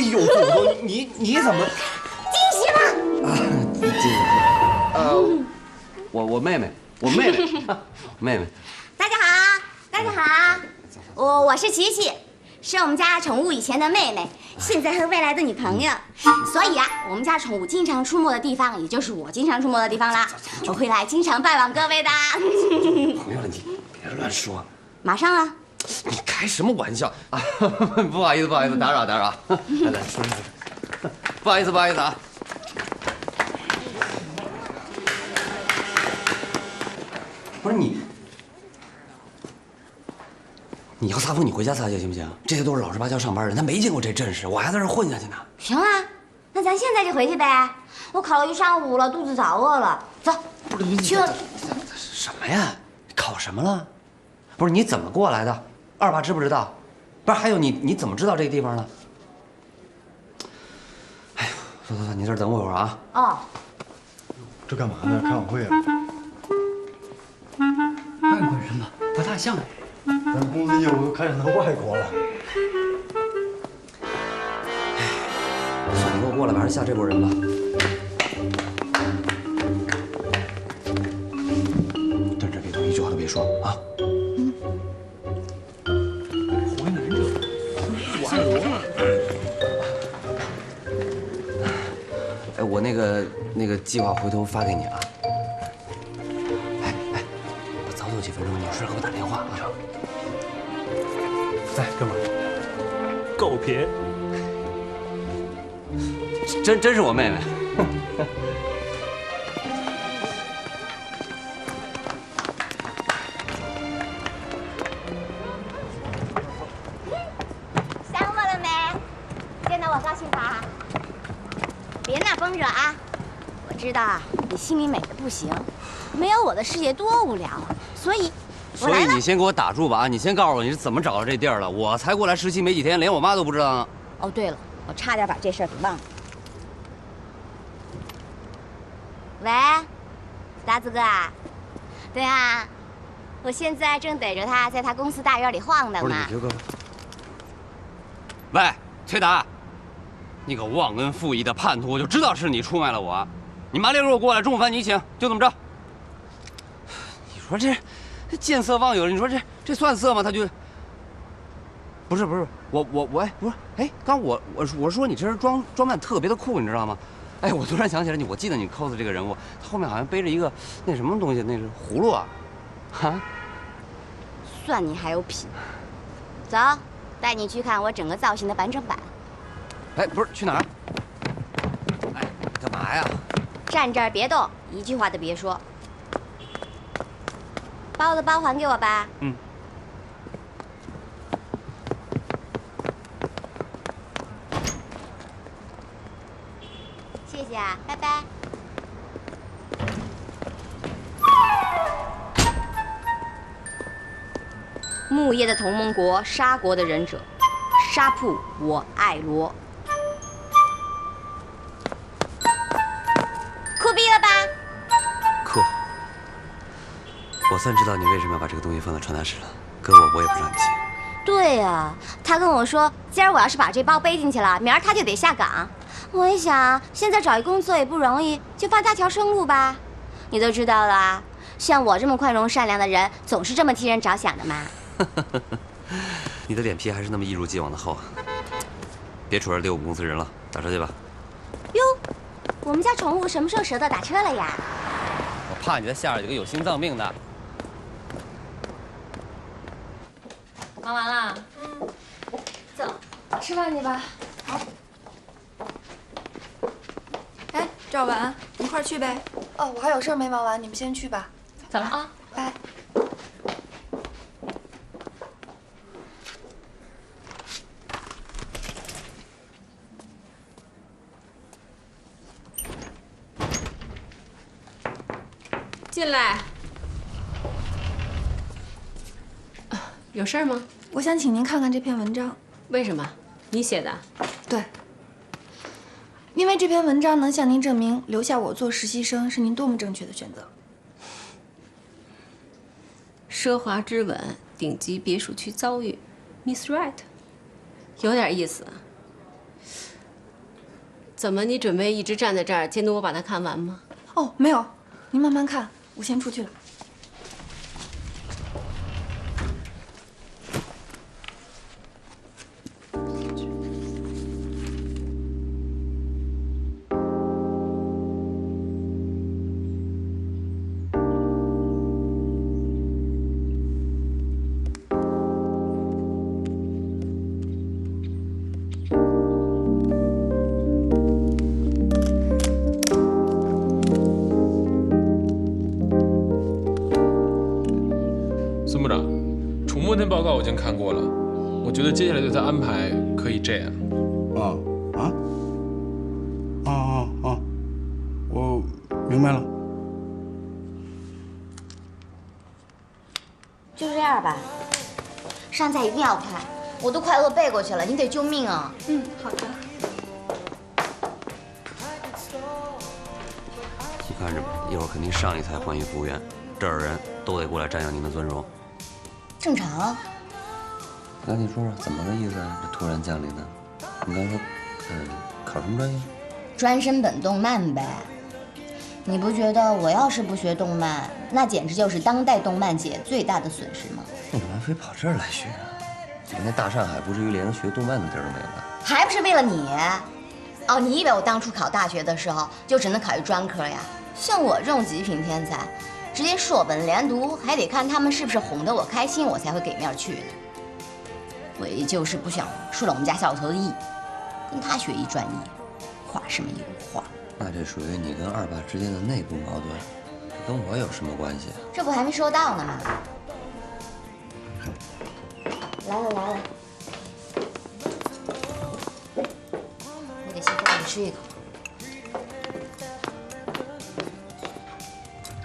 呦，祖宗，你怎么惊喜了？啊？我妹妹，妹妹。大家好，大家好，我是琪琪，是我们家宠物以前的妹妹，现在和未来的女朋友。所以啊，我们家宠物经常出没的地方，也就是我经常出没的地方啦。我会来经常拜访各位的。朋友了，你别乱说。马上啊。你开什么玩笑啊？不好意思，打扰。来，说。不好意思啊。不是你要撒疯，你回家撒去行不行？这些都是老实巴交上班人，他没见过这阵势，我还在这混下去呢。行啊，那咱现在就回去呗。我考了一上午了，肚子早饿了。走，去。什么呀？考什么了？不是你怎么过来的？二爸知不知道？不是，还有你怎么知道这个地方的？哎呦，走，你这儿等我一会儿啊。哦。这干嘛呢？开晚会啊？外国人嘛，不大像。咱公司业务都开展到外国了。算你给我过来吧，还是下这波人吧。站这别动，一句话都别说啊。火影忍者，我爱罗。哎，我那个计划回头发给你啊。哎，我早走几分钟，有事给我打电话啊。哎，干嘛？狗皮。真是我妹妹。想我了没？见到我高兴吧？别那疯惹啊！我知道你心里美的不行，没有我的世界多无聊啊，所以我来了。所以你先给我打住吧啊！你先告诉我你是怎么找到这地儿的？我才过来实习没几天，连我妈都不知道呢。哦，对了，我差点把这事儿给忘了。喂，达子哥啊？对啊，我现在正逮着他在他公司大院里晃呢不是嘛。你哥。喂，崔达，你个忘恩负义的叛徒！我就知道是你出卖了我。你麻溜给我过来，中午饭你请，就这么着。你说这见色忘友，你说这算色吗？他就不是我哎不是哎，刚我说你这人装扮特别的酷，你知道吗？哎，我突然想起来我记得你 cos 这个人物，他后面好像背着一个那什么东西，那是葫芦啊，啊？算你还有品。走，带你去看我整个造型的完整版。哎，不是去哪儿？哎，干嘛呀？站这儿别动，一句话都别说。把我的包还给我吧。嗯。谢谢啊，拜拜。木叶的同盟国，沙国的忍者，沙铺我爱罗。酷毙了吧？酷。我算知道你为什么要把这个东西放在传达室了，搁我也不让你信。对呀，他跟我说，今儿我要是把这包背进去了，明儿他就得下岗。我一想，现在找一工作也不容易，就帮他条生路吧。你都知道了，像我这么宽容善良的人，总是这么替人着想的嘛。你的脸皮还是那么一如既往的厚。别杵着猎物公司人了，打车去吧。哟，我们家宠物什么时候舍得打车了呀？我怕你再吓着几个有心脏病的。忙完了？走，吃饭去吧。好。哎，赵婉，一块儿去呗。哦，我还有事儿没忙完，你们先去吧。走了啊，拜。进来。有事儿吗？我想请您看看这篇文章。为什么？你写的？对。因为这篇文章能向您证明留下我做实习生是您多么正确的选择。奢华之吻，顶级别墅区遭遇 ，Miss Right，有点意思。怎么，你准备一直站在这儿监督我把它看完吗？哦，没有，您慢慢看，我先出去了。孙部长，楚墨那报告我已经看过了，我觉得接下来对他安排可以这样。我明白了。就这样吧。上菜一定要快，我都快饿背过去了，你得救命啊！嗯，好的。你看着吧，一会儿肯定上一菜换一服务员，这儿的人都得过来瞻仰您的尊荣。正常。赶紧说说怎么个意思啊？这突然降临的，你刚说，考什么专业？专升本动漫呗。你不觉得我要是不学动漫，那简直就是当代动漫界最大的损失吗？你干嘛非跑这儿来学啊？人家大上海不至于连个学动漫的地儿都没有吧？还不是为了你？哦，你以为我当初考大学的时候就只能考一专科呀？像我这种极品天才，直接硕本连读，还得看他们是不是哄得我开心，我才会给面去的。我也就是不想输了我们家小老头的意，跟他学一专业，画什么油画？那这属于你跟二爸之间的内部矛盾，这跟我有什么关系啊？这不还没说到呢吗？来了来了，我得先给你吃一口。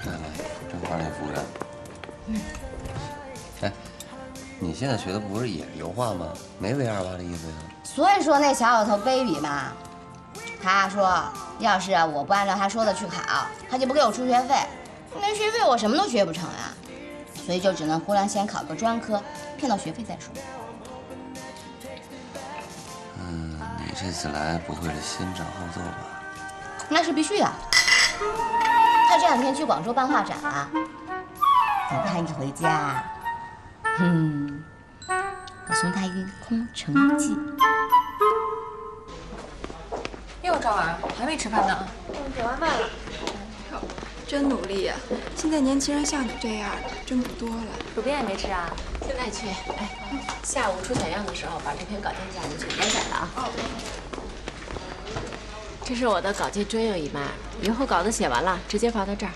来来，正花那服务员。哎，你现在学的不是也是油画吗？没为二爸的意思呀。所以说那小老头卑鄙嘛，他说要是我不按照他说的去考，他就不给我出学费，没学费我什么都学不成啊，所以就只能忽然先考个专科，骗到学费再说。你这次来不会是先斩后奏吧？那是必须的。他这两天去广州办画展了，等他一回家，我送他一个空城计。哟，赵婉还没吃饭呢。点外卖了。真努力呀！现在年轻人像你这样的真不多了。主编也没吃啊？现在去。哎，下午出采样的时候把这篇稿件加进去，连载了啊。这是我的稿件专用 email， 以后稿子写完了直接发到这儿。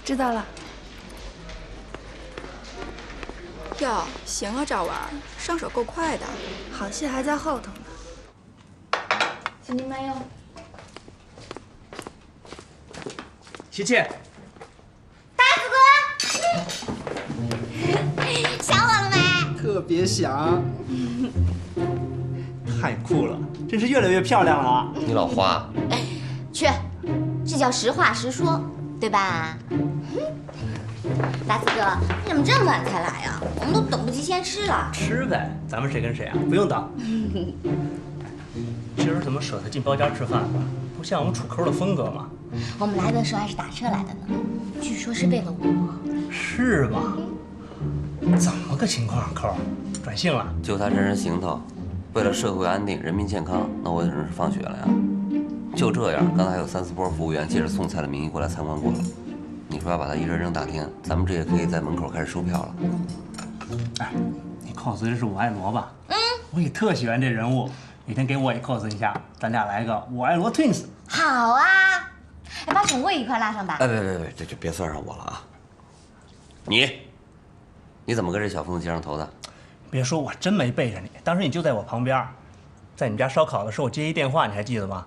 知道了。哟，行啊，赵婉，上手够快的，好戏还在后头呢。请您慢用。琪琪，想我了没？特别想，太酷了，真是越来越漂亮了啊！你老花，去，这叫实话实说，对吧？大四哥，你怎么这么晚才来呀？我们都等不及先吃了。吃呗，咱们谁跟谁啊？不用等。今儿怎么舍得进包间吃饭呢？不像我们楚抠的风格嘛。我们来的时候还是打车来的呢，据说是为了我。是吗？怎么个情况，抠？转性了？就他这人行头，为了社会安定、人民健康，那我也真是放血了呀。就这样，刚才还有3、4波服务员借着送菜的名义过来参观过了。你说要把他一人扔大厅，咱们这也可以在门口开始收票了。哎，你 cos 的是我爱罗吧？我也特喜欢这人物，哪天给我也 cos 一下，咱俩来个我爱罗 twins。好啊，哎，把沈卫一块拉上吧。哎，别，这就别算上我了啊。你怎么跟这小疯子接上头的？别说，我真没背着你，当时你就在我旁边，在你们家烧烤的时候，我接一电话，你还记得吗？